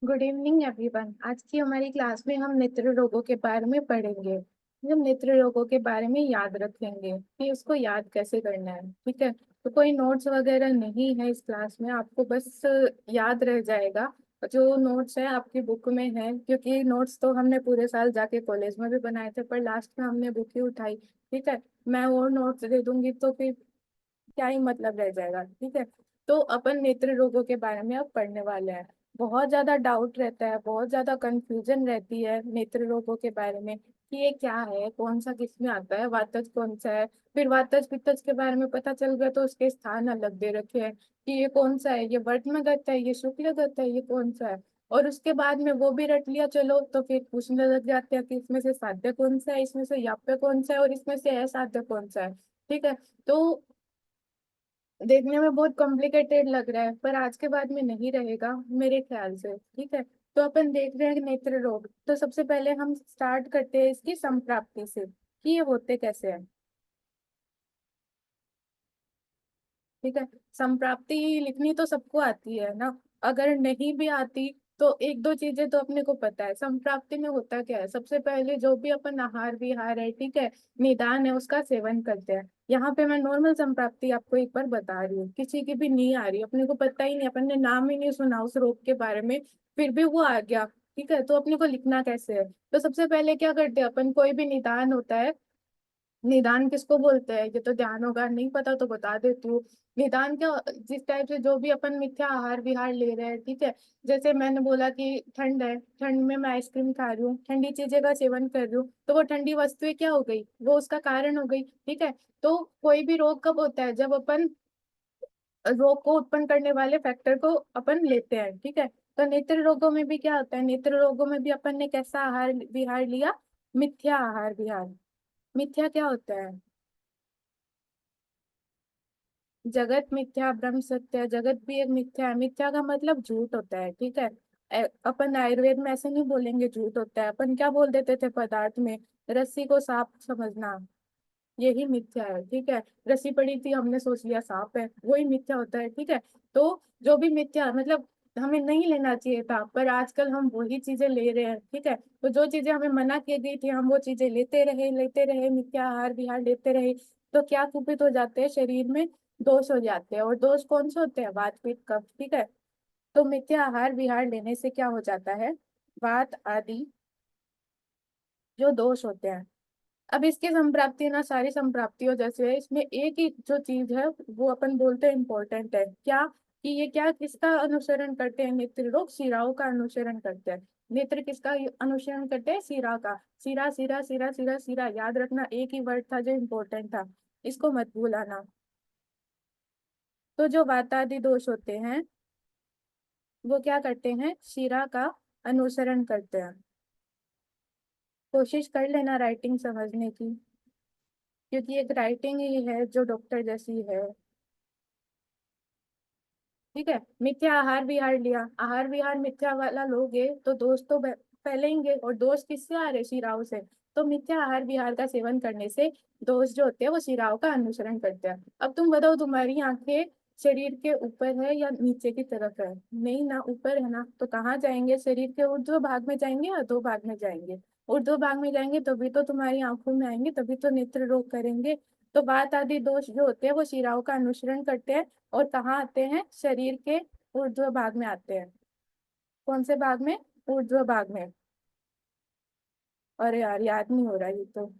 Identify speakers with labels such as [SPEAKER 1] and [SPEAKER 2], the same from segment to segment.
[SPEAKER 1] Good evening everyone. आज की हमारी क्लास में हम नेत्र रोगों के बारे में पढ़ेंगे। हम नेत्र रोगों के बारे में याद रखेंगे कि उसको याद कैसे करना है। ठीक है, तो कोई नोट्स वगैरह नहीं है इस क्लास में, आपको बस याद रह जाएगा। जो नोट्स है आपकी बुक में है, क्योंकि नोट्स तो हमने पूरे साल जाके कॉलेज में भी बनाए थे, पर लास्ट में हमने बुक ही उठाई। ठीक है, मैं वो नोट्स दे दूंगी तो फिर क्या ही मतलब रह जाएगा। ठीक है, तो अपन नेत्र रोगों के बारे में अब पढ़ने वाले हैं। बहुत ज्यादा डाउट रहता है, बहुत ज्यादा कंफ्यूजन रहती है नेत्र रोगों के बारे में कि ये क्या है, कौन सा किस में आता है, वातज कौन सा है। फिर वातज पित्तज के बारे में पता चल गया तो उसके स्थान अलग दे रखे हैं कि ये कौन सा है, ये वर्त्मगत है, ये शुक्लगत है, ये कौन सा है। और उसके बाद में वो भी रट लिया चलो तो फिर पूछने लग जाते हैं कि इसमें से साध्य कौन सा है, इसमें से याप्य कौन सा है, और इसमें से असाध्य कौन सा है। ठीक है, तो देखने में बहुत कॉम्प्लिकेटेड लग रहा है, पर आज के बाद में नहीं रहेगा मेरे ख्याल से। ठीक है, तो अपन देख रहे हैं नेत्र रोग। तो सबसे पहले हम स्टार्ट करते हैं इसकी संप्राप्ति से कि ये होते कैसे हैं। ठीक है, संप्राप्ति लिखनी तो सबको आती है ना। अगर नहीं भी आती तो एक दो चीजें तो अपने को पता है। संप्राप्ति में होता क्या है, सबसे पहले जो भी अपन आहार विहार है, ठीक है, निदान है, उसका सेवन करते हैं। यहाँ पे मैं नॉर्मल संप्राप्ति आपको एक बार बता रही हूँ, किसी की भी नहीं आ रही, अपने को पता ही नहीं, अपन ने नाम ही नहीं सुना उस रोग के बारे में, फिर भी वो आ गया। ठीक है, तो अपने को लिखना कैसे है। तो सबसे पहले क्या करते हैं अपन, कोई भी निदान होता है। निदान किसको बोलते हैं ये तो ध्यान होगा, नहीं पता तो बता देती हूँ। निदान क्या, जिस टाइप से जो भी अपन मिथ्या आहार विहार ले रहे हैं। ठीक है, जैसे मैंने बोला कि ठंड है, ठंड में मैं आइसक्रीम खा रही हूँ, ठंडी चीजें का सेवन कर रही हूँ, तो वो ठंडी वस्तुएं क्या हो गई, वो उसका कारण हो गई। ठीक है, तो कोई भी रोग कब होता है, जब अपन रोग को उत्पन्न करने वाले फैक्टर को अपन लेते हैं। ठीक है, तो नेत्र रोगों में भी क्या होता है, नेत्र रोगों में भी अपन ने कैसा आहार विहार लिया, मिथ्या आहार विहार। मिथ्या क्या होता है, जगत मिथ्या ब्रह्म सत्य, जगत भी एक मिथ्या है। मिथ्या का मतलब झूठ होता है। ठीक है, अपन आयुर्वेद में ऐसे नहीं बोलेंगे झूठ होता है, अपन क्या बोल देते थे पदार्थ में, रस्सी को सांप समझना, यही मिथ्या है। ठीक है, रस्सी पड़ी थी हमने सोच लिया सांप है, वही मिथ्या होता है। ठीक है, तो जो भी मिथ्या मतलब हमें नहीं लेना चाहिए था, पर आजकल हम वही चीजें ले रहे हैं। ठीक है, तो जो चीजें हमें मना की गई थी हम वो चीजें लेते रहे, मिथ्या आहार विहार लेते रहे, तो क्या कुपित हो जाते हैं शरीर में, दोष हो जाते हैं। और दोष कौन से होते हैं, वात पित्त कफ। ठीक है, तो मिथ्या आहार विहार लेने से क्या हो जाता है, वात आदि जो दोष होते हैं। अब इसकी संप्राप्ति ना सारी संप्राप्तियों जैसे है, इसमें एक ही जो चीज है वो अपन बोलते हैं इम्पोर्टेंट है क्या, कि ये क्या किसका अनुसरण करते हैं, नेत्र रोग शिराओं का अनुसरण करते हैं। नेत्र किसका अनुसरण करते हैं, शिरा का। शिरा शिरा शिरा शिरा शिरा, याद रखना, एक ही वर्ड था जो इम्पोर्टेंट था, इसको मत भूलाना। तो जो वातादि दोष होते हैं वो क्या करते हैं, शिरा का अनुसरण करते हैं। कोशिश कर लेना राइटिंग समझने की, क्योंकि एक राइटिंग ही है जो डॉक्टर जैसी है। ठीक है, मिथ्या आहार विहार लिया, आहार विहार मिथ्या वाला लोगे तो दोष तो फैलेंगे, और दोष किससे आ रहे, शिराओं से। तो मिथ्या आहार विहार का सेवन करने से दोष जो होते हैं वो शिराओं का अनुसरण करते हैं। अब तुम बताओ, तुम्हारी आंखें शरीर के ऊपर है या नीचे की तरफ है, नहीं ना, ऊपर है ना, तो कहाँ जाएंगे, शरीर के ऊर्ध्व भाग में जाएंगे या अधो भाग में जाएंगे। ऊर्ध्व भाग में जाएंगे तभी तो तुम्हारी आंखों में आएंगे, तभी तो नेत्र रोग करेंगे। तो बात आदि दोष जो होते हैं वो शिराओं का अनुसरण करते हैं, और कहाँ आते हैं, शरीर के ऊर्ध्व भाग में आते हैं। कौन से भाग में, ऊर्ध्व भाग में। अरे यार याद नहीं हो रहा ये तो,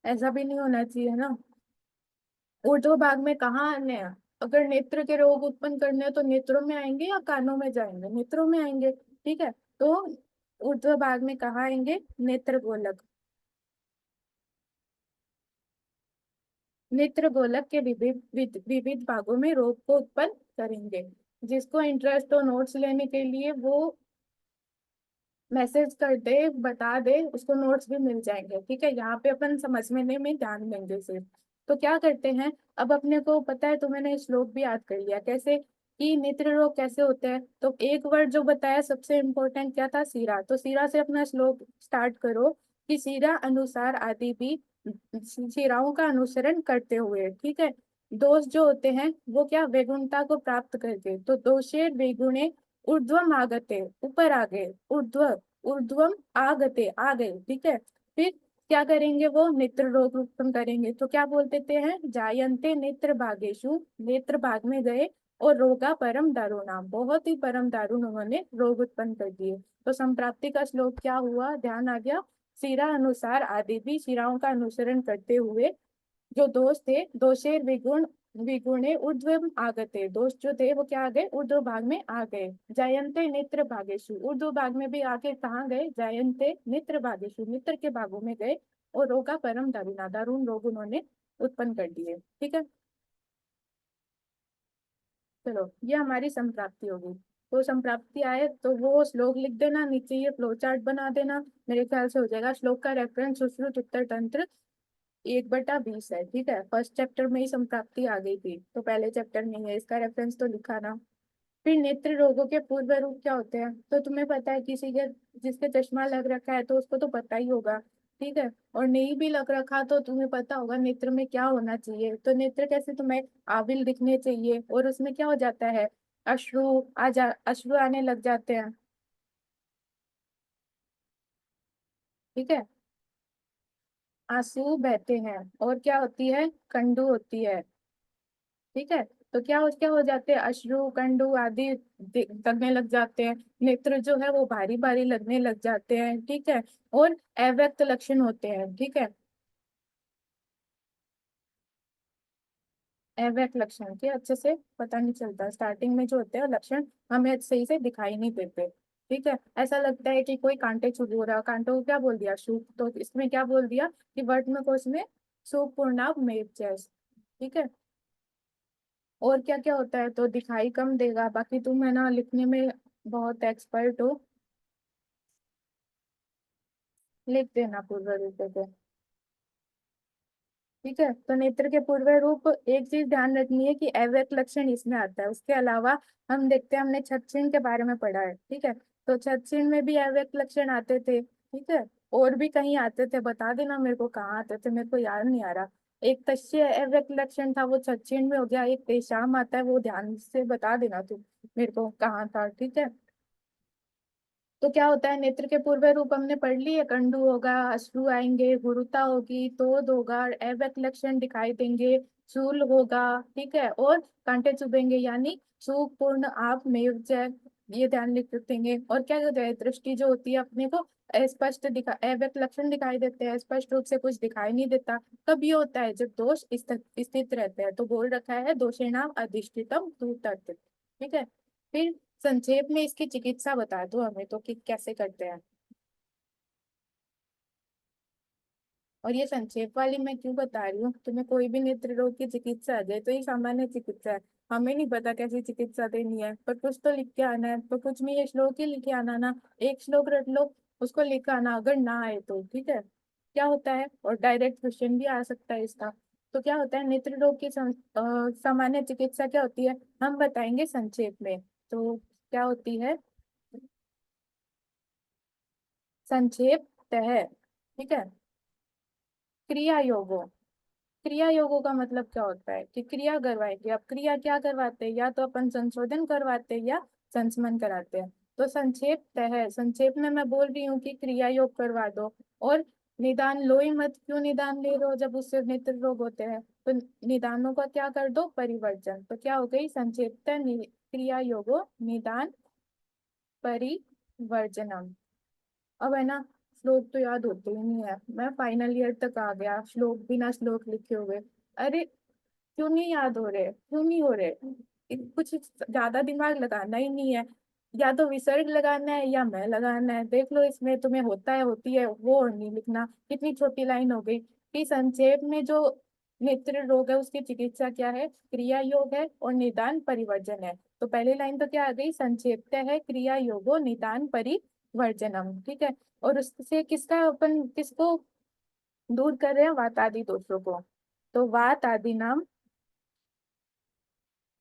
[SPEAKER 1] ऐसा भी नहीं होना चाहिए ना। ऊर्ध्व भाग में कहाँ आने हैं, अगर नेत्र के रोग उत्पन्न करने हैं तो नेत्रों में आएंगे या कानों में जाएंगे, नेत्रों में आएंगे। ठीक है, तो ऊर्ध्व भाग में कहाँ आएंगे, नेत्र गोलक। नेत्र गोलक के विविध विविध भागों में रोग को उत्पन्न करेंगे। जिसको इंटरेस्ट हो नोट्स लेने के लिए वो मैसेज कर दे, बता दे, उसको नोट्स भी मिल जाएंगे। ठीक है, यहाँ पे अपन समझने में ध्यान देंगे सिर्फ। तो क्या करते हैं, अब अपने को पता है, तो मैंने श्लोक भी याद कर लिया कैसे, कि नेत्र रोग कैसे होते हैं। तो एक वर्ड जो बताया सबसे इम्पोर्टेंट क्या था, सीरा, तो सीरा से अपना श्लोक स्टार्ट करो कि सीरा अनुसार आदि भी शिराओं का अनुसरण करते हुए। ठीक है, दोष जो होते हैं वो क्या, वेगुणता को प्राप्त करके, तो दोषे वेगुणे ऊर्ध्वम आगते, ऊपर आ गए, ऊर्ध्वम आगते, आ गए, ठीक है। फिर क्या करेंगे, वो नेत्र रोग उत्पन्न करेंगे, तो क्या बोल देते हैं, जायन्ते नेत्र भागेशु, नेत्र भाग में गए, और रोगा परम दारुणा, बहुत ही परम दारुण उन्होंने रोग उत्पन्न कर दिए। तो संप्राप्ति का श्लोक क्या हुआ, ध्यान आ गया। शिरा अनुसार आदि भी शिराओं का अनुसरण करते हुए जो दोष थे, दोषेर विगुण, विगुणे ऊर्ध्व आगते, दोष जो थे वो क्या आ गए, ऊर्ध्व भाग में आ गए। जायन्ते नेत्र भागेशु, ऊर्ध्व भाग में भी आके कहाँ गए, जायन्ते नेत्र भागेशु, नेत्र के भागों में गए, और रोगा परम दारुणा, दारुण रोग उन्होंने उत्पन्न कर दिए, ठीक है। चलो ये हमारी संप्राप्ति होगी। तो संप्राप्ति आए तो वो श्लोक लिख देना नीचे, ये फ्लो चार्ट बना देना, मेरे ख्याल से हो जाएगा। श्लोक का रेफरेंस सुश्रुत उत्तर तंत्र 1/20 है, ठीक है। फर्स्ट चैप्टर में ही संप्राप्ति आ गई थी, तो पहले चैप्टर में ही है, इसका रेफरेंस तो लिखा ना। फिर नेत्र रोगों के पूर्व रूप क्या होते हैं, तो तुम्हें पता है, किसी के जिसके चश्मा लग रखा है तो उसको तो पता ही होगा, ठीक है। और नहीं भी लग रखा तो तुम्हें पता होगा नेत्र में क्या होना चाहिए, तो नेत्र कैसे तुम्हें आविल दिखने चाहिए, और उसमें क्या हो जाता है, अश्रु आने लग जाते हैं, ठीक है। आंसू बहते हैं, और क्या होती है, कंडू होती है, ठीक है। तो क्या हो जाते हैं, अश्रु कंडु आदि लगने लग जाते हैं, नेत्र जो है वो भारी भारी लगने लग जाते हैं, ठीक है। और अव्यक्त लक्षण होते हैं, ठीक है। अव्यक्त लक्षण के अच्छे से पता नहीं चलता, स्टार्टिंग में जो होते हैं लक्षण हमें सही से दिखाई नहीं देते, ठीक है। ऐसा लगता है कि कोई कांटे चुभ रहा, कांटों को क्या बोल दिया, सूप, तो इसमें क्या बोल दिया कि वर्तमान कोश में सूप पूर्णाभ मेव जैस, ठीक है। और क्या क्या होता है, तो दिखाई कम देगा, बाकी तुम है ना लिखने में बहुत एक्सपर्ट हो, लिख देना पूर्व रूप पे, ठीक है। तो नेत्र के पूर्व रूप, एक चीज ध्यान रखनी है कि अव्यक्त लक्षण इसमें आता है, उसके अलावा हम देखते हैं, हमने छत्छिण के बारे में पढ़ा है, ठीक है। तो छत्छिण में भी अव्यक्त लक्षण आते थे, ठीक है। और भी कहीं आते थे, बता देना मेरे को कहाँ आते थे, मेरे को याद नहीं आ रहा। एक तस्य अव्यक्त लक्षण था, वो छत्छिण में हो गया, एक तेषाम आता है, वो ध्यान से बता देना तू मेरे को कहाँ था, ठीक है। तो क्या होता है, नेत्र के पूर्व रूप हमने पढ़ लिए, कंडू होगा, अश्रु आएंगे, गुरुता होगी, तोद होगा, अव्यक्त लक्षण दिखाई देंगे, शूल होगा, ठीक है। और कांटे चुभेंगे, यानी सुख पूर्ण आप मेव जय, ये ध्यान लिख देंगे। और क्या होता है, दृष्टि जो होती है अपने को स्पष्ट दिखा, अव्यक्त लक्षण दिखाई देते हैं, स्पष्ट रूप से कुछ दिखाई नहीं देता। कब ये होता है, जब दोष स्थित रहते हैं, तो बोल रखा है दोषेणाम अधिष्ठितम तू तत्, ठीक है। फिर संक्षेप में इसकी चिकित्सा बता दो हमें, तो कि कैसे करते हैं। और ये संक्षेप वाली मैं क्यों बता रही हूँ, तुम्हें कोई भी नेत्र रोग की चिकित्सा आ जाए तो ये सामान्य चिकित्सा है, हमें नहीं पता कैसी चिकित्सा देनी है, पर कुछ तो लिख के आना है, तो कुछ में ये श्लोक ही लिखे आना ना, एक श्लोक रट लो, उसको लिख आना, अगर ना आए तो, ठीक है। क्या होता है, और डायरेक्ट क्वेश्चन भी आ सकता है इसका। तो क्या होता है, नेत्र रोग की सामान्य चिकित्सा क्या होती है, हम बताएंगे संक्षेप में। तो क्या होती है, संक्षेप तह, ठीक है। क्रिया योगो, क्रिया योगों का मतलब क्या होता है कि क्रिया करवाएंगे, अब क्रिया क्या करवाते हैं, या तो अपन संशोधन करवाते हैं या संस्मरण कराते हैं। तो संक्षेप तह, संक्षेप में मैं बोल रही हूँ कि क्रिया योग करवा दो। और निदान लो ही मत, क्यों निदान ले रहे हो जब उससे नेत्र रोग होते हैं, तो निदानों का क्या कर दो, परिवर्जन, तो क्या हो गई संक्षेपतः क्रिया योगो निदान परिवर्जनम। अब है ना, श्लोक तो याद होते ही नहीं है, मैं फाइनल ईयर तक आ गया, श्लोक बिना श्लोक लिखे हुए, अरे क्यों नहीं याद हो रहे, क्यों नहीं हो रहे, कुछ ज्यादा दिमाग लगाना ही नहीं है, या तो विसर्ग लगाना है या मैं लगाना है, देख लो इसमें तुम्हें होता है, होती है वो, और नहीं लिखना, कितनी छोटी लाइन हो गई कि संक्षेप में जो नेत्र रोग है उसकी चिकित्सा क्या है, क्रिया योग है और निदान परिवर्जन है। तो पहली लाइन तो क्या आ गई, संक्षेप्त है क्रिया योगो निदान परिवर्जनम, ठीक है। और उससे किसका, अपन किसको दूर कर रहे हैं, वात आदि दोषों को, तो वात आदि नाम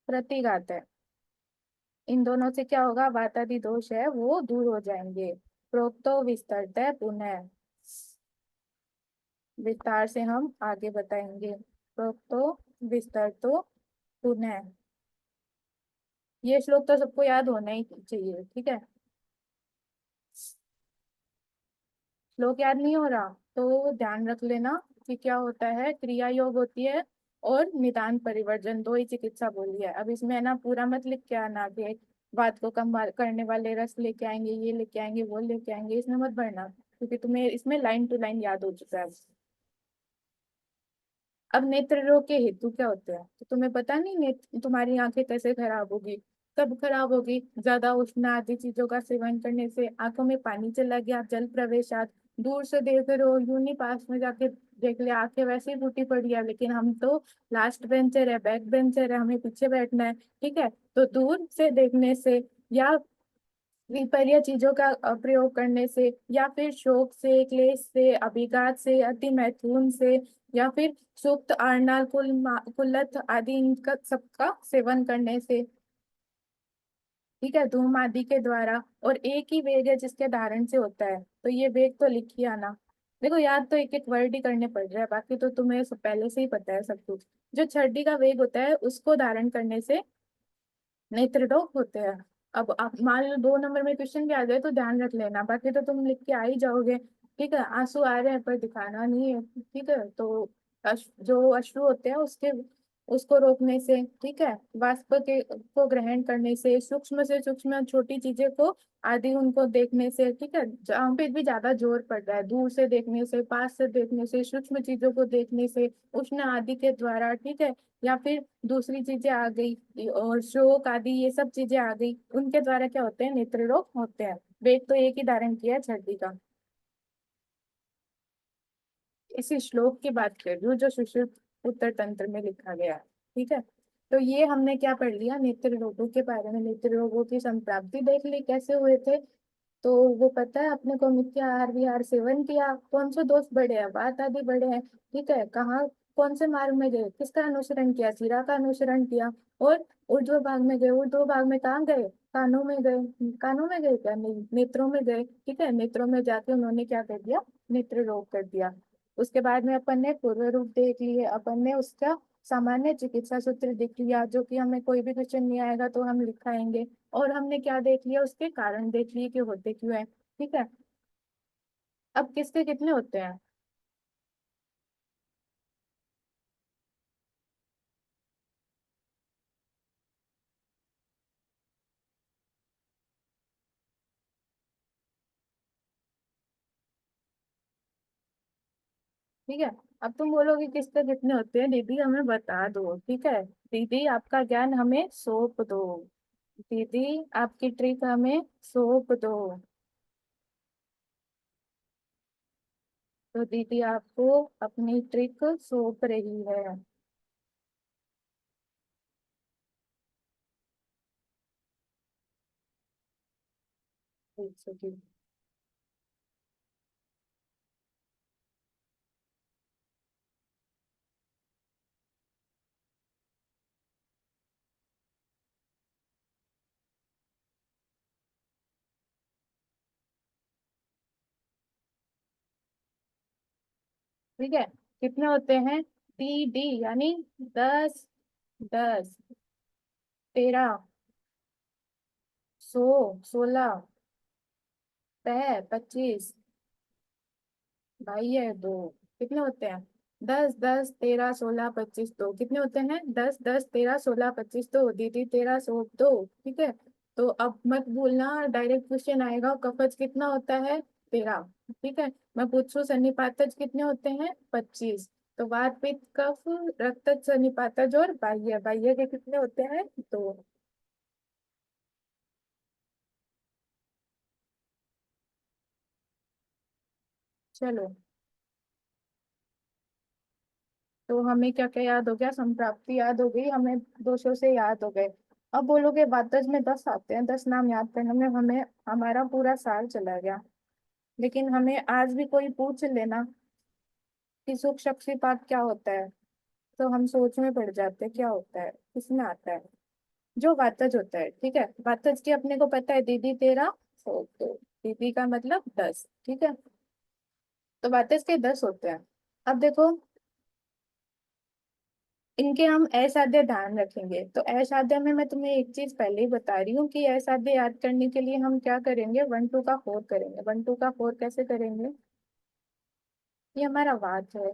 [SPEAKER 1] प्रतिघात है, इन दोनों से क्या होगा, वात आदि दोष है वो दूर हो जाएंगे। प्रोक्तो विस्तरत पुनः, विस्तार से हम आगे बताएंगे। प्रोक्तो विस्तरतो पुनः, ये श्लोक तो सबको याद होना ही चाहिए, ठीक है। श्लोक याद नहीं हो रहा तो ध्यान रख लेना कि क्या होता है, क्रिया योग होती है और निदान परिवर्जन, दो ही चिकित्सा बोली है। अब इसमें ना पूरा मत लिख के आना कि बात को कम करने वाले रस लेके आएंगे, ये लेके आएंगे, वो लेके आएंगे, इसमें मत भरना, क्योंकि तुम्हें इसमें लाइन टू लाइन याद हो चुका है। अब नेत्र रोग के हेतु क्या होते हैं, तो तुम्हें पता नहीं नेत्र तुम्हारी आंखें कैसे खराब होगी, कब खराब होगी, ज्यादा उष्ण आदि चीजों का सेवन करने से आंखों में पानी चला गया, जल प्रवेशात, दूर से देख रहे हो, यूं नहीं पास में जाके देख ले, आंखें वैसे ही फूटी पड़ी है, लेकिन हम तो लास्ट बेंचर है, बैक बेंचर है, हमें पीछे बैठना है, ठीक है। तो दूर से देखने से या विपर्य चीजों का प्रयोग करने से या फिर शोक से, क्लेश से, अभिघात से, अति मैथुन से, या फिर सुप्त आरनाल कुल्लथ आदि इनका सबका सेवन करने से, ठीक है, धूम आदि के द्वारा, और एक ही वेग है जिसके धारण से होता है, तो ये वेग तो लिखिए आना। देखो याद तो एक एक वर्ड ही करने पड़ रहा है, बाकी तो तुम्हें पहले से ही पता है सब कुछ। जो छड्डी का वेग होता है उसको धारण करने से नेत्ररोग होते हैं। अब आप मान लो 2 नंबर में क्वेश्चन भी आ जाए तो ध्यान रख लेना, बाकी तो तुम लिख के आ ही जाओगे, ठीक है। आंसू आ रहे हैं पर दिखाना नहीं है, ठीक है। तो जो अश्रु होते हैं उसके उसको रोकने से, ठीक है, वाष्प के को ग्रहण करने से, सूक्ष्म से सूक्ष्म छोटी चीजें को आदि उनको देखने से, ठीक है, जहाँ पे भी ज्यादा जोर पड़ रहा है, दूर से देखने से, पास से देखने से, सूक्ष्म चीजों को देखने से, उष्ण आदि के द्वारा, ठीक है, या फिर दूसरी चीजें आ गई और शोक आदि ये सब चीजें आ गई, उनके द्वारा क्या होते हैं, नेत्र रोग होते हैं। वेग तो एक ही धारण किया है छठी का। इसी श्लोक की बात कर रही हूँ जो सुश्रुत उत्तर तंत्र में लिखा गया है, ठीक है। तो ये हमने क्या पढ़ लिया, नेत्र रोगों के बारे में, नेत्र रोगों की संप्राप्ति देख ली कैसे हुए थे। तो वो पता है अपने को, मिथ्या आहार विहार सेवन किया, कौन से दोस्त बढ़े हैं, बात आदि बढ़े हैं, ठीक है, कहाँ कौन से मार्ग में गए, किसका अनुसरण किया, सीरा का अनुसरण किया, और ऊर्ध्व भाग में गए, ऊर्ध्व भाग में कहाँ गए, कानों में गए, कानों में गए क्या, नहीं, नेत्रों में गए, ठीक है, नेत्रों में जाके उन्होंने क्या कर दिया, नेत्र रोग कर दिया। उसके बाद में अपन ने पूर्व रूप देख लिए, अपन ने उसका सामान्य चिकित्सा सूत्र देख लिया, जो कि हमें कोई भी क्वेश्चन नहीं आएगा तो हम लिखाएंगे, और हमने क्या देख लिया, उसके कारण देख लिए कि होते क्यों है, ठीक है। अब किसके कितने होते हैं, ठीक है। अब तुम बोलोगे किसके कितने होते हैं, दीदी हमें बता दो, ठीक है, दीदी आपका ज्ञान हमें सौंप दो, दीदी आपकी ट्रिक हमें सौंप दो। तो दीदी आपको अपनी ट्रिक सौंप रही है। एक सेकंड। ठीक है, कितने होते हैं, डी डी यानी 10, 10, 13, 100, 16, 25, भाई है दो, कितने होते हैं, 10, 10, 13, 16, 25, दो, कितने होते हैं, 10, 10, 13, 16, 25, दो, दीदी तेरह सौ दो, ठीक है। तो अब मत भूलना, डायरेक्ट क्वेश्चन आएगा, कफज कितना होता है, 13, ठीक है। मैं पूछूं सन्निपातज कितने होते हैं, 25, तो वात पित्त कफ रक्त सन्निपातज और बाह्य, बाह्य के कितने होते हैं, दो। चलो, तो हमें क्या क्या याद हो गया, संप्राप्ति याद हो गई हमें, दोषों से याद हो गए। अब बोलोगे वातज में 10 आते हैं, 10 नाम याद करने में हमें हमारा पूरा साल चला गया, लेकिन हमें आज भी कोई पूछ लेना कि सुख शक्तिपात क्या होता है, तो हम सोच में पड़ जाते हैं क्या होता है, किसमें आता है, जो वातज होता है, ठीक है। वातज की अपने को पता है, दीदी तेरा सो दो, दीदी का मतलब 10, ठीक है। तो वातज के 10 होते हैं। अब देखो, इनके हम असाध्य ध्यान रखेंगे। तो असाध्य में मैं तुम्हें एक चीज पहले ही बता रही हूँ कि असाध्य याद करने के लिए हम क्या करेंगे, वन टू का फोर करेंगे। वन टू का फोर कैसे करेंगे? ये हमारा वात है,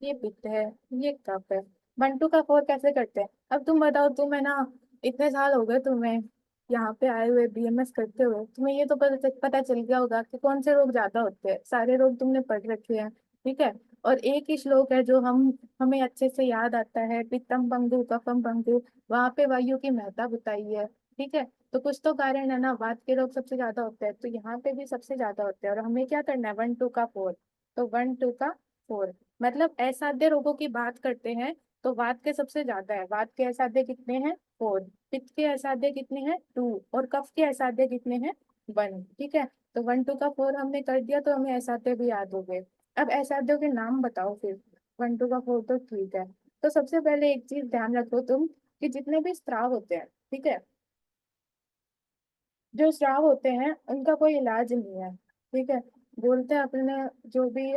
[SPEAKER 1] ये पित्त है, ये कफ है। वन टू का फोर कैसे करते हैं? अब तुम बताओ, तुम है ना, इतने साल हो गए तुम्हें यहाँ पे आए हुए, बीएमएस करते हुए, तुम्हें ये तो पता चल गया होगा कि कौन से रोग ज्यादा होते हैं। सारे रोग तुमने पढ़ रखे हैं, ठीक है। और एक ही श्लोक है जो हम हमें अच्छे से याद आता है, पित्तम पंगु कफम पंगु, वहां पे वायु की महत्ता बताई है, ठीक है। तो कुछ तो कारण है ना, वात के रोग सबसे ज्यादा होते हैं, तो यहाँ पे भी सबसे ज्यादा होते हैं। और हमें क्या करना है, वन टू का फोर। तो वन टू का फोर, मतलब असाध्य रोगों की बात करते हैं तो वात के सबसे ज्यादा है। वात के असाध्य कितने हैं? फोर। पित्त के असाध्य कितने हैं? टू। और कफ के असाध्य कितने हैं? वन, ठीक है। तो वन टू का फोर हमने कर दिया, तो हमें असाध्य भी याद हो गए। अब असाध्यों के नाम बताओ फिर। वन टू का फोर तो ठीक है। तो सबसे पहले एक चीज ध्यान रखो तुम, कि जितने भी स्त्राव होते हैं, ठीक है, जो स्राव होते हैं उनका कोई इलाज नहीं है, ठीक है। बोलते हैं अपने, जो भी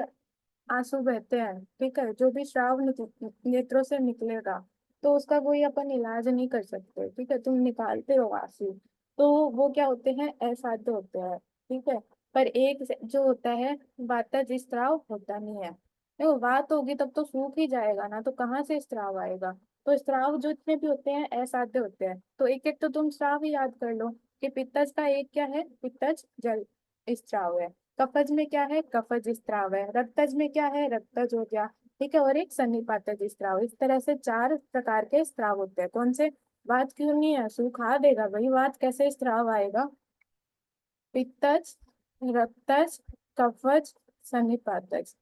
[SPEAKER 1] आंसू बहते हैं, ठीक है, जो भी श्राव नेत्रों से निकलेगा, तो उसका कोई अपन इलाज नहीं कर सकते, ठीक है। तुम निकालते हो आंसू, तो वो क्या होते हैं, असाध्य होते हैं, ठीक है। पर एक जो होता है वातज स्त्राव, होता नहीं है। देखो वात होगी तब तो सूख ही जाएगा ना, तो कहाँ से स्त्राव आएगा? तो स्त्राव जो इतने भी होते हैं असाध्य होते हैं। तो एक एक तो तुम स्त्राव ही याद कर लो, कि पित्तज का एक क्या है, पित्तज जल स्त्राव है। कफज में क्या है, कफज स्त्राव है। रक्तज में क्या है, रक्तज हो गया, ठीक है। और एक सन्निपातज स्त्राव। इस तरह से चार प्रकार के स्त्राव होते हैं। कौन से? वात क्यों नहीं है, सूखा देगा भाई, वात कैसे स्त्राव आएगा? पित्तज, रक्तज, कफज, सन्निपातज।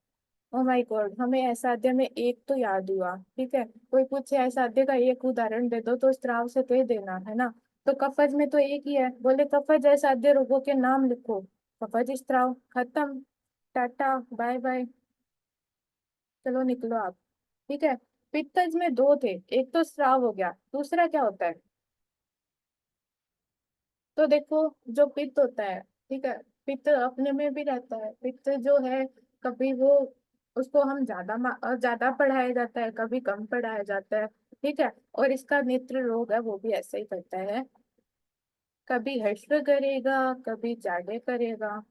[SPEAKER 1] ओ माय गॉड, हमें असाध्य में एक तो याद हुआ, ठीक है। कोई पूछे असाध्य का एक उदाहरण दे दो, तो स्त्राव से कह देना है ना। तो कफज में तो एक ही है, बोले कफज असाध्य रोगों के नाम लिखो। कफज स्त्राव खत्म, टाटा बाय बाय, चलो निकलो आप, ठीक है। पित्तज में दो थे, एक तो स्राव हो गया, दूसरा क्या होता है? तो देखो, जो पित्त होता है, ठीक है, पित्त अपने में भी रहता है। पित्त जो है, कभी वो, उसको हम ज्यादा पढ़ाया जाता है, कभी कम पढ़ाया जाता है, ठीक है। और इसका नेत्र रोग है, वो भी ऐसे ही करता है, कभी हश्र करेगा, कभी जाड्य करेगा।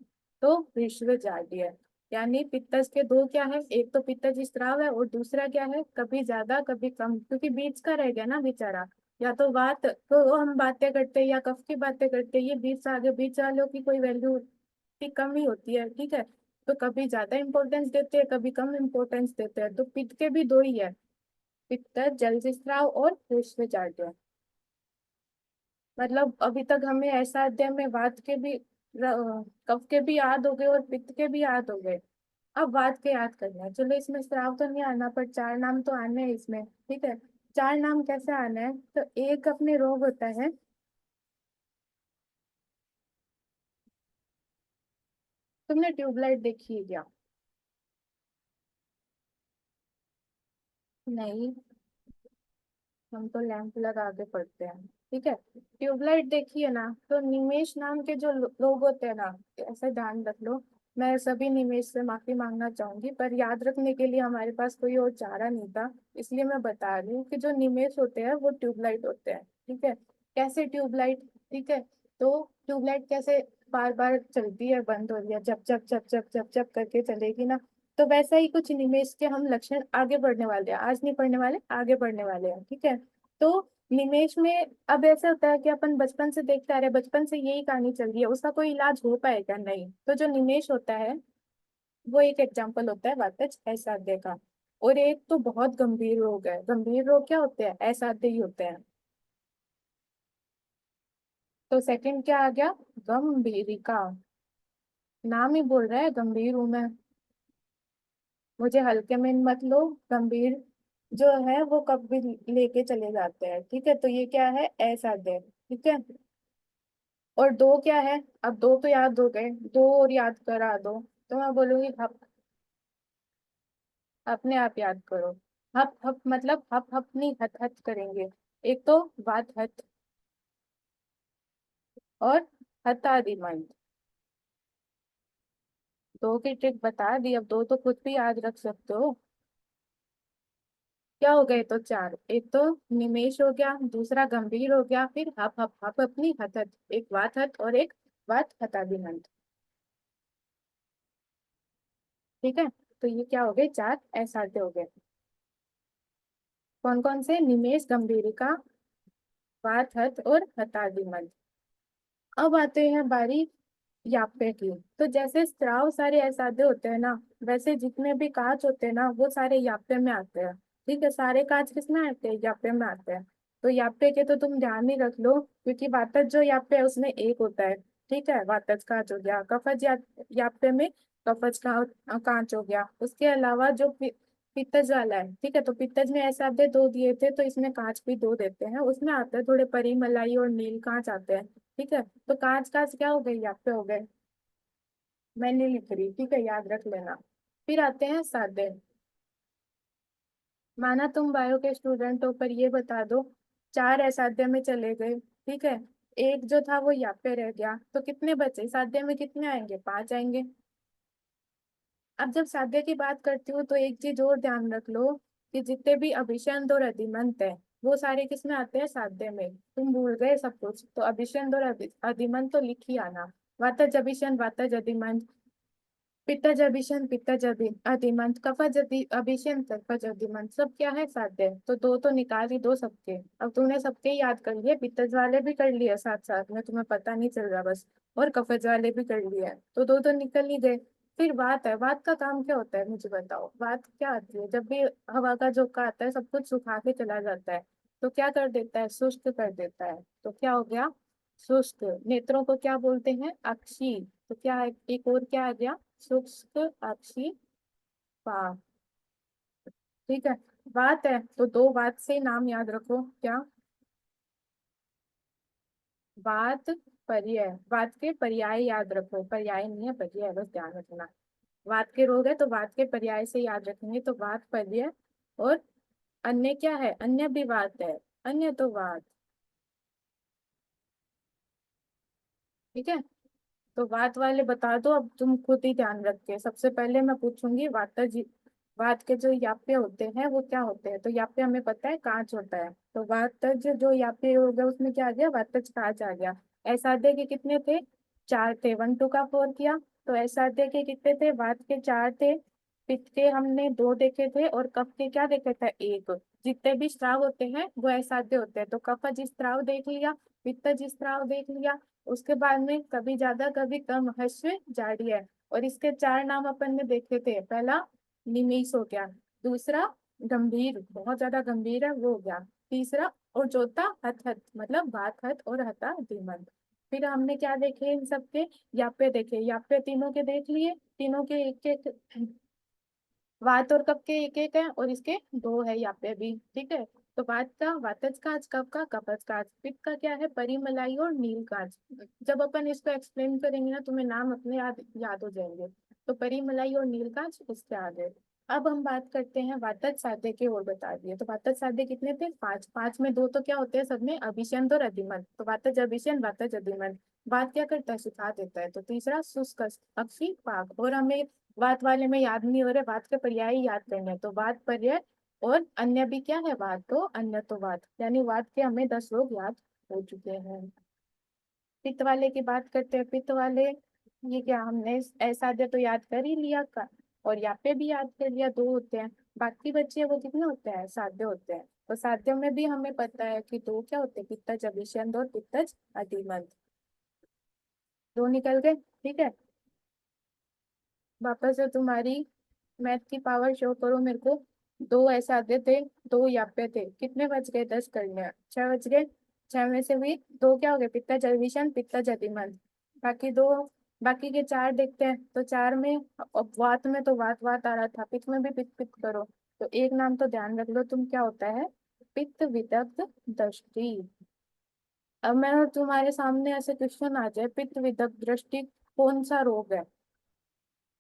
[SPEAKER 1] तो विश्व जाड्य, यानी पित्तज के दो क्या है, एक तो पित्तज स्त्राव है, और दूसरा क्या है, कभी ज्यादा कभी कम, क्योंकि बीच का रह गया ना बेचारा। या तो वात तो हम बातें करते हैं, या कफ की बातें करते हैं, ये बीच से आगे, बीच वालों की कोई वैल्यू की कम ही होती है, ठीक है। तो कभी ज्यादा इंपॉर्टेंस देते हैं, कभी कम इंपॉर्टेंस देते हैं। तो पित्त के भी दो ही है, पित्तज जल स्त्राव और विश्व जाड्य। मतलब अभी तक हमें ऐसा अध्ययन में वात के भी, कफ के भी याद हो गए और पित्त के भी याद हो गए। अब वात के याद करना है, चलो इसमें स्राव तो नहीं आना, पर चार नाम तो आने हैं इसमें, ठीक है। चार नाम कैसे आना है? तो एक अपने रोग होता है, तुमने ट्यूबलाइट देखी है क्या? नहीं, हम तो लैंप लगा के पढ़ते हैं, ठीक है। ट्यूबलाइट देखी है ना, तो निमेश नाम के जो लोग होते हैं ना, ऐसे ध्यान रख लो। मैं सभी निमेश से माफी मांगना चाहूंगी, पर याद रखने के लिए हमारे पास कोई और चारा नहीं था, इसलिए मैं बता रही हूँ कि जो निमेश होते हैं वो ट्यूबलाइट होते हैं, ठीक है। कैसे ट्यूबलाइट? ठीक है, तो ट्यूबलाइट कैसे बार बार चलती है, बंद हो रही है, जब जब जब जब जब जब करके चलेगी ना, तो वैसा ही कुछ निमेश के हम लक्षण आगे बढ़ने वाले हैं, आज नहीं पढ़ने वाले, आगे बढ़ने वाले हैं, ठीक है। तो निमेश में अब ऐसा होता है कि अपन बचपन से देखते आ रहे हैं, बचपन से यही कहानी चल रही है, उसका कोई इलाज हो पाएगा नहीं। तो जो निमेश होता है, वो एक एग्जाम्पल होता है वातज असाध्य का। और एक तो बहुत गंभीर रोग है, गंभीर रोग क्या होते हैं, असाध्य ही होते हैं। तो सेकंड क्या आ गया, गंभीरिका। नाम ही बोल रहा है गंभीर हूं मैं, मुझे हल्के में मत लो। गंभीर जो है वो कब भी लेके चले जाते हैं, ठीक है। तो ये क्या है, असाध्य, ठीक है। और दो क्या है? अब दो तो याद हो गए, दो और याद करा दो, तो मैं बोलूंगी हप। अपने आप याद करो। हप हप मतलब हप हप नहीं, हथ हथ करेंगे। एक तो बात हथ, और हतादिमंत। दो की ट्रिक बता दी, अब दो तो खुद भी याद रख सकते हो। क्या हो गए? तो चार, एक तो निमेश हो गया, दूसरा गंभीर हो गया, फिर हप हप हप अपनी हथत, एक वात हत और एक वात हताभिमंत। ठीक है, तो ये क्या हो गए? चार असाध्य हो गए। कौन कौन से? निमेश, गंभीरिका, वात हत और हताभिमंत। अब आते हैं बारी याप्य की। तो जैसे स्त्राव सारे असाध्य होते हैं ना, वैसे जितने भी काज होते हैं ना वो सारे याप्य में आते हैं। ठीक है, सारे काज किसमें आते हैं? याप्य में आते हैं। तो याप्य के तो तुम ध्यान ही रख लो, क्योंकि वातज जो याप्य है उसमें एक होता है। ठीक है, वातज काज हो गया। कफज याप्य में कफज का कांच हो गया। उसके अलावा जो पित्तज वाला है, ठीक है, तो पित्तज में असाध्य दो दिए थे, तो इसमें कांच भी दो देते हैं। उसमें आते हैं थोड़े परिमलाई और नील कांच आते हैं। ठीक है, तो कांच कांच क्या हो गए? याप्य हो गए। मैं नहीं लिख रही, ठीक है, याद रख लेना। फिर आते हैं सादे। माना तुम बायो के स्टूडेंट हो, पर ये बता दो, चार असाध्य में चले गए, ठीक है, एक जो था वो यहाँ पे रह गया, तो कितने बचे? साध्य में कितने आएंगे? पांच आएंगे। अब जब साध्य की बात करती हूँ तो एक चीज और ध्यान रख लो, कि जितने भी अभिषेक और अधिमंत है वो सारे किसमें आते हैं? साध्य में। तुम भूल गए सब कुछ, तो अभिषेक और अधिमंत तो लिख ही आना। वातज अभिषेक, वातज अधिमंत, पित्तज अभिशन, पित्तज अधिमंत, कफज अभिशन, कफज अधिमंत, सब क्या है? साध्य। तो दो तो निकाल ही दो सबके। अब तूने सबके ही याद कर लिए, पित्तज वाले भी कर लिए साथ साथ में, तुम्हें पता नहीं चल रहा बस, और कफज वाले भी कर लिए, तो दो तो निकल ही गए। फिर बात है, बात का काम क्या होता है मुझे बताओ? बात क्या आती है? जब भी हवा का झोंका आता है सब कुछ सुखा के चला जाता है, तो क्या कर देता है? शुष्क कर देता है। तो क्या हो गया? शुष्क। नेत्रों को क्या बोलते हैं? अक्षी। तो क्या है? एक और क्या आ गया? शुष्क, अक्षी, पा। ठीक है, बात है तो दो बात से नाम याद रखो। क्या? बात, पर्याय। बात के पर्याय याद रखो, पर्याय नहीं है, पर्याय, बस ध्यान रखना। बात के रोग है तो बात के पर्याय से याद रखेंगे, तो बात, पर्याय। और अन्य क्या है? अन्य भी बात है। अन्य तो बात। ठीक है, तो बात वाले बता दो, अब तुम खुद ही ध्यान रख के। सबसे पहले मैं पूछूंगी वातज। वात के जो याप्य होते हैं वो क्या होते हैं? तो याप्य हमें पता है कांच होता है, तो वातज जो याप्य हो गया उसमें क्या आ गया? वातज कांच आ गया। असाध्य के कितने थे? चार थे। वन टू का फोर किया, तो असाध्य के कितने थे? वात के चार थे, पित्त के हमने दो देखे थे, और कफ के क्या देखे थे? एक। जितने भी स्त्राव होते हैं वो असाध्य होते हैं, तो कफज स्त्राव देख लिया, पित्तज स्त्राव देख लिया। उसके बाद में कभी ज्यादा कभी कम, हस्व जारी है। और इसके चार नाम अपन ने देखे थे। पहला निमेष हो गया, दूसरा गंभीर, बहुत ज्यादा गंभीर है वो हो गया, तीसरा और चौथा हथ हथ, मतलब बात हथ और हता धीमंत। फिर हमने क्या देखे इन सबके? याप्य देखे, याप्य तीनों के देख लिए, तीनों के एक एक। वात और कफ के एक एक है, और इसके दो है यहाँ पे भी। ठीक है, तो वात का वातज काज, कफ का कफज काज, पित्त का क्या है? परिमलाई और नील काज। जब अपन इसको एक्सप्लेन करेंगे ना, तुम्हें नाम अपने याद याद हो जाएंगे। तो परिमलाई और नील काज इसके आगे। अब हम बात करते हैं वातज साध्य के, और बता दिए। तो वातज साध्य कितने थे? पांच। पांच में दो तो क्या होते हैं? सब में अभिषेक और अधिमंत, तो वातज अभिषेक, वातज अधिमंत। बात क्या करता है? सुखा देता है। तो तीसरा शुष्क, अक्षी, पाक। और हमें बात वाले में याद नहीं हो रहा, बात के पर्याय ही याद करने हैं। तो बात, पर्याय, और अन्य भी क्या है? बात तो अन्य तो बात, यानी बात के हमें 10 लोग याद हो चुके हैं। पित्त वाले की बात करते हैं। पित्त वाले, ये क्या हमने ऐसा दे तो याद कर ही लिया का, और यहाँ पे भी याद कर लिया, दो होते हैं। बाकी बच्चे वो कितने होते हैं? साध्य होते हैं। तो साध्य में भी हमें पता है कि दो क्या होते हैं? पित्तज अभिषेक और पित्तज अधिमंत। दो निकल गए। ठीक है, वापस से तुम्हारी मैथ की पावर शो करो मेरे को। दो ऐसे आते थे, दो यहाँ पे थे, कितने बच गए? 10 करने हैं, 6 बच गए। 6 में से भी दो क्या हो गए? पित्ता जलविशन, पित्ता जतिमंत। बाकी दो, बाकी के चार देखते हैं। तो चार में, अब वात में तो वात वात आ रहा था, पित्त में भी पित्त पित्त करो। तो एक नाम तो ध्यान रख लो तुम, क्या होता है? पित्त विदग्ध दृष्टि। अब मैं तुम्हारे सामने ऐसे क्वेश्चन आ जाए, पित्त विदग्ध दृष्टि कौन सा रोग है,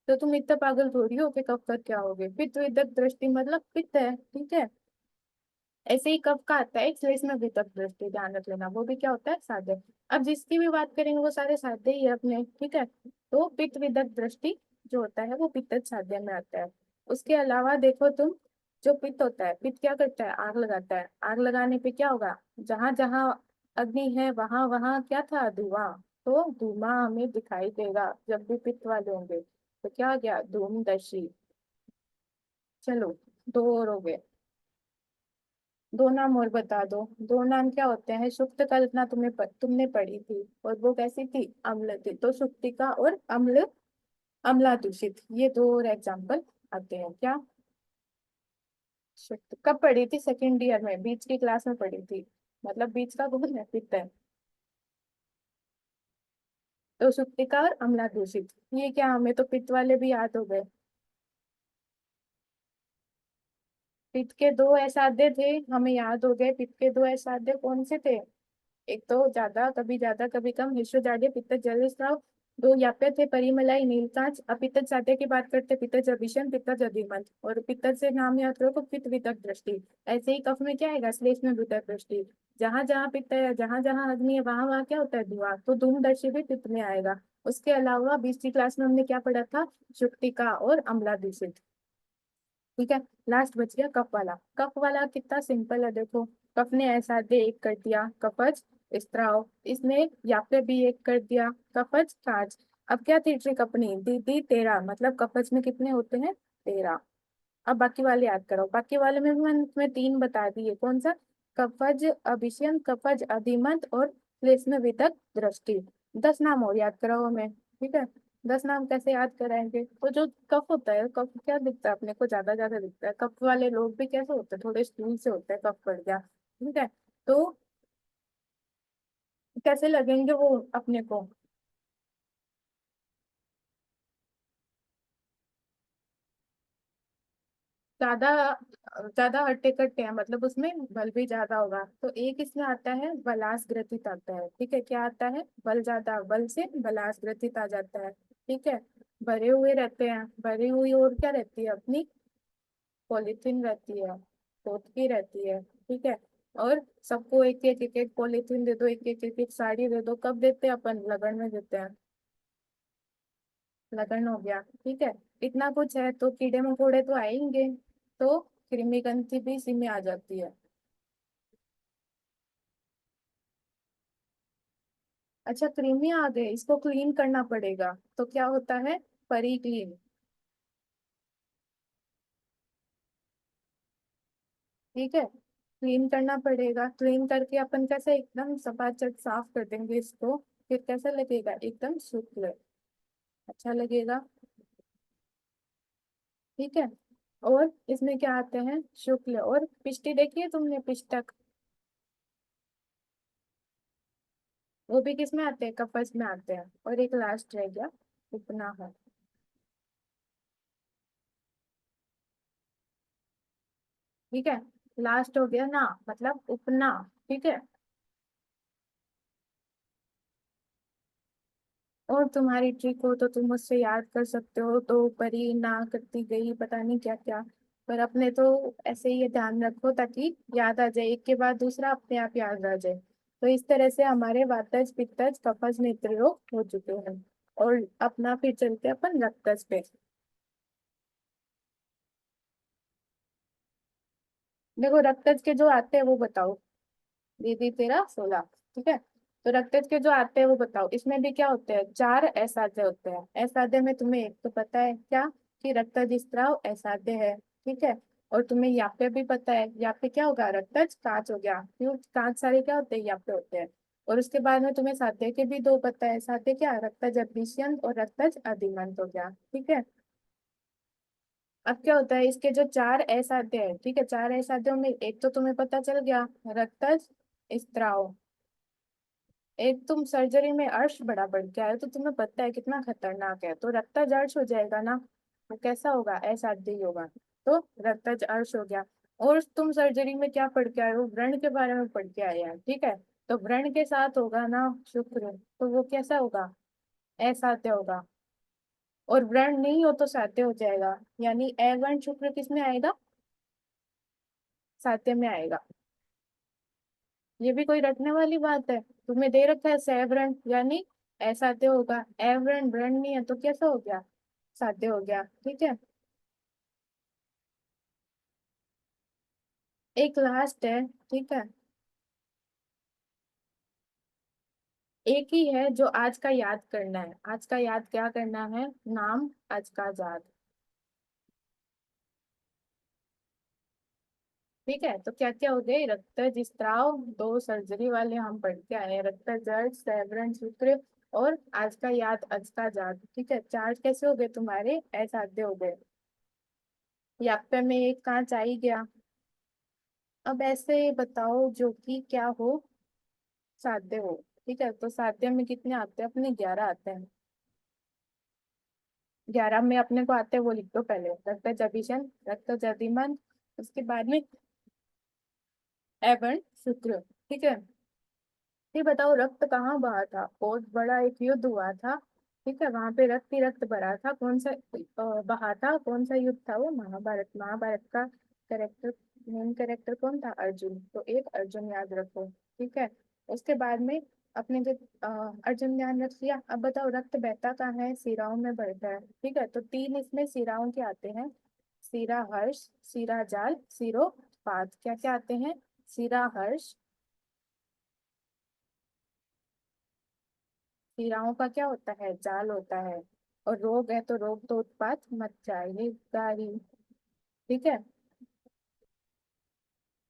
[SPEAKER 1] तो तुम इतना पागल थोड़ी हो कि कब तक क्या होगे? पित्त विदग्ध दृष्टि मतलब पित्त है, ठीक है। ऐसे ही कब का आता है, इसलिए इसमें विदग्ध दृष्टि ध्यान रख लेना, वो भी क्या होता है? साध्य। अब जिसकी भी बात करेंगे वो सारे साध्य ही है अपने, ठीक है। तो पित्त विदग्ध दृष्टि जो होता है वो पित्त साध्य में आता है। उसके अलावा देखो तुम, जो पित्त होता है, पित्त क्या करता है, आग लगाता है। आग लगाने पे क्या होगा, जहां जहां अग्नि है वहां वहां क्या था, धुआं। तो धुआं हमें दिखाई देगा जब भी पित्त वाले होंगे। तो क्या हो गया, धूमदर्शी। चलो, दो और हो गए। दो नाम और बता दो। दो नाम क्या होते हैं, सुप्त कल्पना तुमने पढ़ी थी, और वो कैसी थी, अम्ल थी। तो सुप्तिका और अम्ल, अम्ला दूषित, ये दो और एग्जाम्पल आते हैं क्या। सुप्त कब पढ़ी थी, सेकेंड ईयर में, बीच की क्लास में पढ़ी थी। मतलब बीच का कौन है, पित्त है। तो सुप्तिका और अम्ला दूषित, ये क्या, हमें तो पित्त वाले भी याद हो गए। पित्त के दो असाध्य थे, हमें याद हो गए। पित्त के दो असाध्य कौन से थे, एक तो ज्यादा कभी कम, विश्वजाड्य पित्त जलस्राव। दो याप्य थे, परिमलाई नीलकांच। अब पित्त साध्य की बात करते, पित्त भीषण, पित्त अधिमंत। और पित्त से नाम याद करो तो पित्त वितक दृष्टि। ऐसे ही कफ में क्या आएगा, श्लेष में वितक दृष्टि। जहां जहां पित्त है, जहां जहां अग्नि है, वहां वहां क्या होता है, धुआं। तो धूमदर्शी भी पित्त में आएगा। उसके अलावा 20वीं क्लास में हमने क्या पढ़ा था, शुक्तिका और अम्ला दूषित। ठीक है। लास्ट बच गया कफ वाला। कफ वाला कितना सिंपल है, देखो। कफ ने ऐसा दे एक कर दिया, कफज स्त्राव। इसने यापे भी एक कर दिया, कफज काज। अब क्या थी ट्रिक अपनी, दीदी 13, मतलब कफज में कितने होते हैं, 13। अब बाकी वाले याद करो, बाकी वाले में भी मैंने तुम्हें तीन बता दिए, कौन सा, कफज अभिषेक, कफज अधिमंत और क्लेश में वितक दृष्टि। 10 नाम और याद कराओ हमें, ठीक है। 10 नाम कैसे याद कराएंगे, तो जो कफ होता है, कफ क्या दिखता है अपने को, ज्यादा ज्यादा दिखता है। कफ वाले लोग भी कैसे होते हैं, थोड़े स्टूल से होते हैं, कफ पड़ गया, ठीक है। तो कैसे लगेंगे वो अपने को, ज्यादा ज्यादा हट्टे कट्टे हैं, मतलब उसमें बल भी ज्यादा होगा। तो एक इसमें आता है बलास ग्रथित आता है, ठीक है। क्या आता है, बल ज्यादा, बल से बलास ग्रथित आ जाता है, ठीक है। भरे हुए रहते हैं, भरी हुई और क्या रहती है अपनी, पॉलीथीन रहती है, पोतकी रहती है, ठीक है। और सबको एक एक पॉलीथीन दे दो, एक एक साड़ी दे दो, कब देते हैं अपन, लगन में देते हैं। लगन हो गया, ठीक है। इतना कुछ है तो कीड़े मकोड़े तो आएंगे, तो कृमि क्रंथि भी इसी में आ जाती है। अच्छा, कृमि आ गए, इसको क्लीन करना पड़ेगा, तो क्या होता है, परी क्लीन, ठीक है। क्लीन करना पड़ेगा, क्लीन करके अपन कैसे एकदम सपाचट साफ कर देंगे इसको। फिर कैसा लगेगा, एकदम शुक्ल, अच्छा लगेगा, ठीक है। और इसमें क्या आते हैं, शुक्ल और पिष्टी, देखिए तुमने पिष्टक, वो भी किस में आते हैं, कपस में आते हैं। और एक लास्ट रह गया, उपनाह, ठीक है। लास्ट हो गया ना, मतलब उपना, ठीक है। और तुम्हारी ट्रिक हो तो तुम मुझसे याद कर सकते हो, तो परी ना करती गई, पता नहीं क्या क्या। पर अपने तो ऐसे ही ये ध्यान रखो ताकि याद आ जाए, एक के बाद दूसरा अपने आप याद आ जाए। तो इस तरह से हमारे वातज पित्तज कफज नेत्र रोग हो चुके हैं। और अपना फिर चलते हैं अपन रक्तज पे। देखो, रक्तज के जो आते हैं वो बताओ, दीदी तेरा 16, ठीक है। तो रक्तज के जो आते हैं वो बताओ, इसमें भी क्या होते हैं, चार असाध्य होते हैं। असाध्य में तुम्हें एक तो पता है क्या, कि रक्तज स्त्राव असाध्य है, ठीक है। और तुम्हें याप्य भी पता है, याप्य क्या होगा, रक्तज काच हो गया, क्यों, काच सारे क्या होते हैं, याप्य होते हैं। और उसके बाद में तुम्हें साध्य के भी दो पता है, साध्य क्या, रक्तज अभिष्यंत और रक्तज अधिमंत हो गया, ठीक है। अब क्या होता है, इसके जो चार असाध्य है, ठीक है, चार असाध्यों में एक तो तुम्हें पता चल गया, रक्तज स्त्राव। एक तुम सर्जरी में अर्श बड़ा बढ़ गया है, तो तुम्हें पता है कितना खतरनाक है, तो रक्तज अर्श हो जाएगा ना। वो कैसा होगा, असाध्य ही होगा। तो रक्तज अर्श हो गया। और तुम सर्जरी में क्या पढ़ के आए हो, व्रण के बारे में पढ़ के आए हैं, ठीक है। तो व्रण के साथ होगा ना शुक्र, तो वो कैसा होगा, असाध्य होगा। और व्रण नहीं हो तो साध्य हो जाएगा, यानी अवर्ण शुक्र किस में आएगा, साध्य में आएगा। ये भी कोई रटने वाली बात है, तुम्हें दे रखा है सैवरण, यानी असाध्य होगा। अवरण व्रण नहीं है तो कैसा हो गया, साध्य हो गया, ठीक है। एक लास्ट है, ठीक है। एक ही है जो आज का याद करना है। आज का याद क्या करना है? नाम, आज का जात। ठीक है, तो क्या क्या हो गए? रक्त स्त्राव, दो सर्जरी वाले हम पढ़ के आए हैं, रक्त जड़, सैवरण सूत्र, और आज का याद, आज का जात। ठीक है, चार कैसे हो गए तुम्हारे? असाध्य हो गए। याप्य में एक कांच आ ही गया। अब ऐसे बताओ जो कि क्या हो, साध्य हो। ठीक है, तो साध्य में कितने आते हैं अपने? 11 आते हैं। 11 में अपने को आते हैं, वो लिख दो पहले। रक्त जभिशन, रक्त जदिमन, उसके बाद में एवं शुक्र। ठीक है, ये बताओ रक्त कहाँ बहा था? बहुत बड़ा एक युद्ध हुआ था। ठीक है, वहां पे रक्त ही रक्त भरा था। कौन सा बहा था? कौन सा युद्ध था वो? महाभारत। महाभारत का कैरेक्टर, मेन कैरेक्टर कौन था? अर्जुन। तो एक अर्जुन याद रखो। ठीक है, उसके बाद में अपने जो अर्जुन ध्यान रख लिया। अब बताओ रक्त बहता कहाँ है? सिराओं में बहता है। ठीक है, तो तीन इसमें सिराओं के आते हैं। सिरा हर्ष, सिरा जाल, सिरोपाद। क्या क्या आते हैं? सिरा हर्ष, हीराओं का क्या होता है? जाल होता है। और रोग है तो रोग तो उत्पात मत जाएगा ही। ठीक है,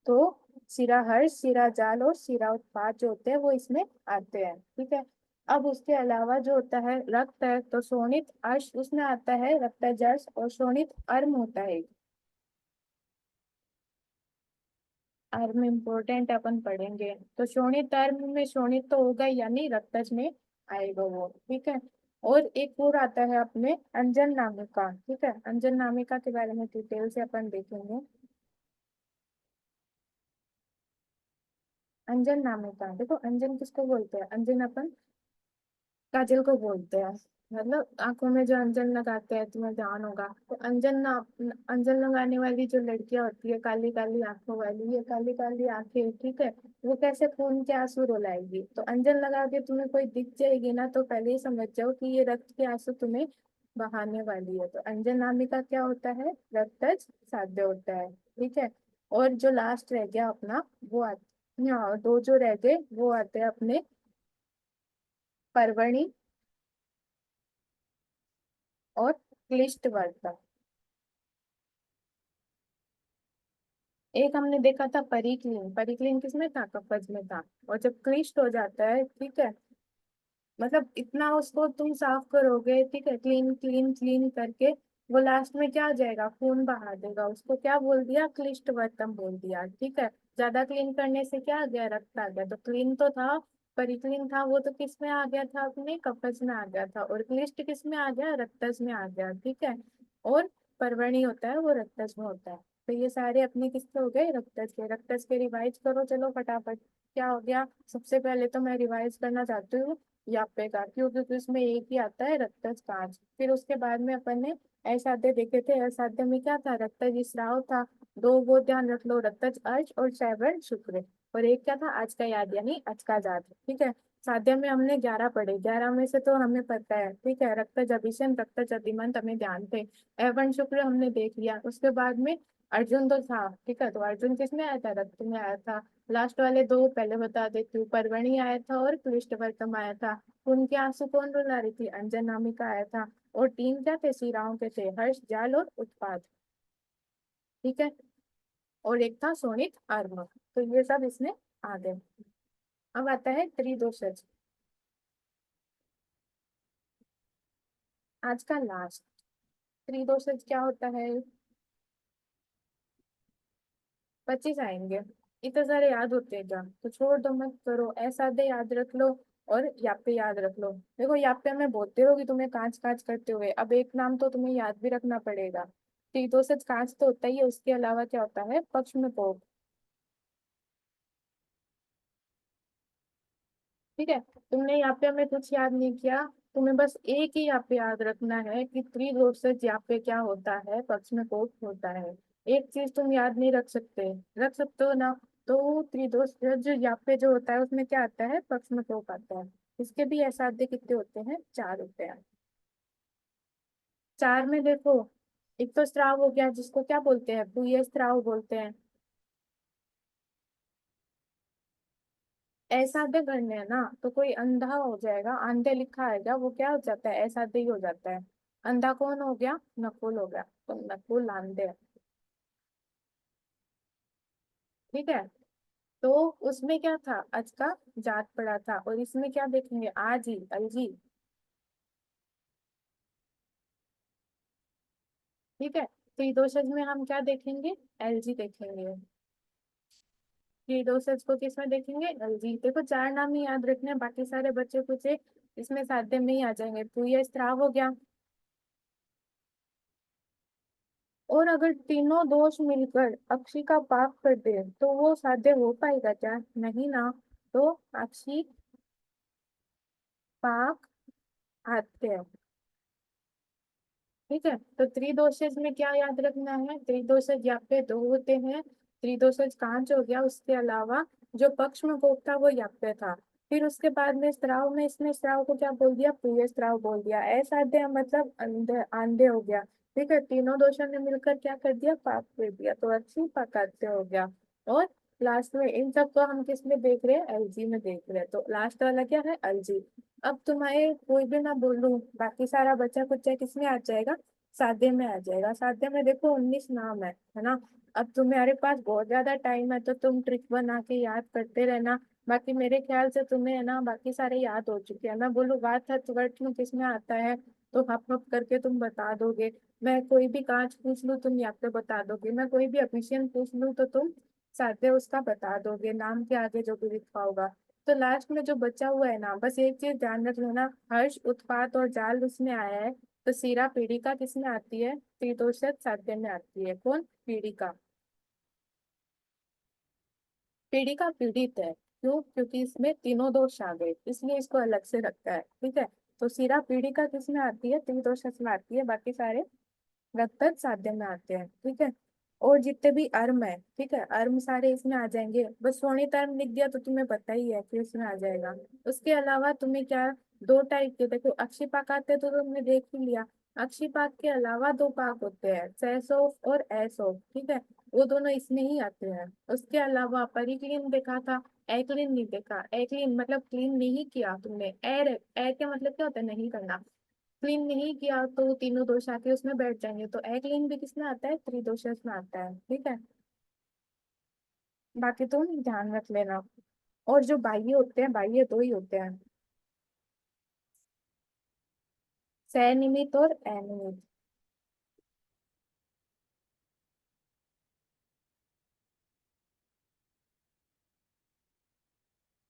[SPEAKER 1] तो शिराहर्ष, शिरा जाल और शिरा उत्पात जो होते हैं वो इसमें आते हैं। ठीक है, अब उसके अलावा जो होता है रक्त है, तो शोणित अश उसमें आता है रक्तजस, और शोणित अर्म होता है। अर्म इम्पोर्टेंट, अपन पढ़ेंगे। तो शोणित अर्म में शोणित तो होगा ही, यानी रक्तज में आएगा वो। ठीक है, और एक और आता है अपने अंजन नामिका। ठीक है, अंजन नामिका के बारे में डिटेल से अपन देखेंगे। अंजन नामिका, देखो अंजन किसको बोलते हैं? अंजन अपन काजल को बोलते हैं। मतलब आंखों में जो अंजन लगाते हैं, तुम्हें ध्यान होगा। तो अंजन ना, अंजन लगाने वाली जो लड़कियां होती है, काली काली आंखों वाली, ये काली काली आंखें, ठीक है, वो कैसे खून के आंसू रुलाएगी? तो अंजन लगा के तुम्हें कोई दिख जाएगी ना, तो पहले ही समझ जाओ कि ये रक्त के आंसू तुम्हें बहाने वाली है। तो अंजन नामिका क्या होता है? रक्तज साध्य होता है। ठीक है, और जो लास्ट रह गया अपना, वो हाँ, दो जो रह गए वो आते हैं अपने परवणी और क्लिष्ट वर्तक। एक हमने देखा था परिक्लीन, परिक्लीन किसमें था? कफज में था। और जब क्लिष्ट हो जाता है, ठीक है, मतलब इतना उसको तुम साफ करोगे, ठीक है, क्लीन क्लीन क्लीन करके, वो लास्ट में क्या आ जाएगा? खून बहा देगा। उसको क्या बोल दिया? क्लिष्ट वर्तम बोल दिया। ठीक है, ज्यादा क्लीन करने से क्या आ गया? रक्त आ गया। तो क्लीन तो था, परिक्लीन था, वो तो किस में आ गया था? अपने कफज में आ गया था। और क्लिष्ट किस में आ गया? रक्तज में आ गया। ठीक है, और परवणी होता है वो रक्तज में होता है। तो ये सारे अपने किसके हो गए? रक्तज के। रक्तज के रिवाइज करो चलो फटाफट। क्या हो गया? सबसे पहले तो मैं रिवाइज करना चाहती हूँ यापे का, क्यों? क्योंकि उसमें एक ही आता है रक्तज कांच। फिर उसके बाद में अपन ने असाध्य देखे थे। असाध्य में क्या था? रक्तज स्राव था। दो वो ध्यान रख लो, रक्तज अर्च और शैवण शुक्र। और एक क्या था? आज का याद, यानी आज का जात। ठीक है, साध्य में हमने 11 पढ़े। 11 में से तो हमें पता है, ठीक है, रक्तज अभिषण, रक्तज अभिमंत हमें ध्यान थे। एवं शुक्र हमने देख लिया। उसके बाद में अर्जुन तो था। ठीक है, तो अर्जुन किस में आया था? रक्त में आया था। लास्ट वाले दो पहले बता देती हूँ। परवणी आया था और क्लिष्टवर्तम आया था। उनके आंसू कौन रुला रही थी? अंजन नामिका आया था। और तीन क्या थे? श्रीराम के थे, हर्ष, जाल और उत्पाद। ठीक है, और एक था शोणित अर्म। तो ये सब इसमें आ गए। अब आता है त्रिदोषज, आज का लास्ट। त्रिदोषज क्या होता है? 25 आएंगे। इतने सारे याद होते हैं क्या? तो छोड़ दो, मत करो। ऐसा दे याद रख लो, और यापे याद रख लो। देखो यापे में बोलते रहोगी तुम्हें कांच कांच करते हुए। अब एक नाम तो तुम्हें याद भी रखना पड़ेगा। टीटोसच कांच तो होता ही है, उसके अलावा क्या होता है? पक्ष में कोप। ठीक है, तुमने यापे में कुछ याद नहीं किया। तुम्हें बस एक ही यापे याद रखना है कि त्रिदोषज यापे क्या होता है, पक्ष में कोप होता है। एक चीज तुम याद नहीं रख सकते, रख सकते हो ना? तो त्रिदोषज यापे जो होता है उसमें क्या आता है? पक्ष में कोप आता है। इसके भी असाध्य कितने होते हैं? 4 होते हैं। चार में देखो, एक तो स्त्राव हो गया, जिसको क्या बोलते हैं? पुय स्त्राव बोलते हैं। असाध्य करने हैं ना, तो कोई अंधा हो जाएगा, अंधे लिखा आएगा, वो क्या हो जाता है, असाध्य ही हो जाता है। अंधा कौन हो गया, नकुल हो गया, तो नकुल अंधे। ठीक है। तो उसमें क्या था, अज का जात पड़ा था, और इसमें क्या देखेंगे, आज ही अलजी। ठीक है। त्रिदोषज में हम क्या देखेंगे, एलजी देखेंगे। त्रिदोषज को किसमें देखेंगे, एलजी। देखो चार नाम ही याद रखने हैं, बाकी सारे बच्चे कुछ इसमें साध्य में ही आ जाएंगे। पूय स्त्राव हो गया। और अगर तीनों दोष मिलकर अक्षी का पाप कर दे तो वो साध्य हो पाएगा क्या, नहीं ना। तो अक्षी पाक आते हैं। ठीक है। तो त्रिदोषज में क्या याद रखना है, त्रिदोषज यहाँ पे दो होते हैं। त्रिदोषज कांच हो गया, उसके अलावा जो पक्ष में कोप था वो यहाँ पे था। फिर उसके बाद में स्त्राव में इसने स्त्राव को क्या बोल दिया, प्रिय स्त्राव बोल दिया। असाध्य मतलब अंधे आंधे हो गया। ठीक है। तीनों दोषों ने मिलकर क्या कर दिया, पाप कर दिया, तो अच्छी पाकात्य हो गया। और लास्ट में इन सब को हम किस में देख रहे हैं, एलजी में देख रहे हैं, तो लास्ट वाला क्या है, एलजी। अब तुम्हारे कोई भी ना बोलूं, बाकी सारा बच्चा कुछ किसमें आ जाएगा, साध्य में आ जाएगा। साध्य में देखो 19 नाम है ना। अब तुम्हारे पास बहुत ज्यादा टाइम है, तो तुम ट्रिक बना के याद करते रहना। बाकी मेरे ख्याल से तुम्हें है ना बाकी सारे याद हो चुके हैं। मैं बोलूँ वात वर्त में किसमें आता है, तो हप हप करके तुम बता दोगे। मैं कोई भी कांच पूछ लूँ तुम यहाँ पे बता दोगे, मैं कोई भी अफिशियन पूछ लूँ तो तुम साध्य उसका बता दोगे, नाम के आगे जो भी लिखा होगा। तो लास्ट में जो बचा हुआ है ना, बस एक चीज ध्यान रख लेना, हर्ष उत्पात और जाल उसमें आया है। तो सीरा पीड़िका किसमें आती है, त्रिदोषज साध्य में आती है। कौन, पीड़िका। पीड़िका पीड़ित है, क्यों, क्योंकि इसमें तीनों दोष आ गए, इसलिए इसको अलग से रखता है। ठीक है। तो सीरा पीड़िका किसमें आती है, त्रिदोषज में आती है, बाकी सारे रक्त साध्य में आते हैं। ठीक है। और जितने भी अर्म है, ठीक है, अर्म सारे इसमें आ जाएंगे। बस शोणित अर्म लिख दिया तो तुम्हें पता ही है कि उसमें आ जाएगा। उसके अलावा तुम्हें क्या, दो टाइप के देखो, अक्षिपाक आते हैं तो तुमने देख ही लिया। अक्षिपाक के अलावा दो पाक होते हैं, सहसोफ और असोफ। ठीक है। वो दोनों इसमें ही आते हैं। उसके अलावा परिक्लीन देखा था, एक्लिन नहीं देखा। एक्लिन मतलब क्लीन नहीं किया तुमने, एर एर के मतलब क्या होता है, नहीं करना। क्लीन नहीं किया तो वो तीनों दोष आके उसमें बैठ जाएंगे, तो ए क्लीन भी किसमें आता है, त्रिदोषज में आता है। ठीक है। बाकी तुम ध्यान रख लेना। और जो बाह्य होते हैं, बाह्य दो ही होते हैं, सनिमित और अनिमित।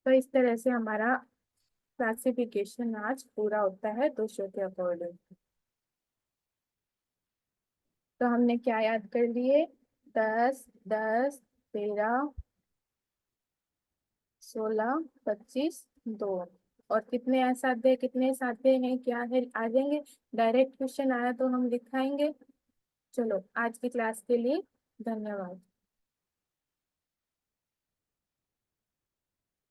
[SPEAKER 1] तो इस तरह से हमारा क्लासिफिकेशन आज पूरा होता है दोषों के अकॉर्डिंग। तो हमने क्या याद कर लिए, 10, 10, 13, 16, 25, 2। और कितने असाध्य, कितने साध्य हैं, क्या है, आ जाएंगे। डायरेक्ट क्वेश्चन आया तो हम दिखाएंगे। चलो आज की क्लास के लिए धन्यवाद।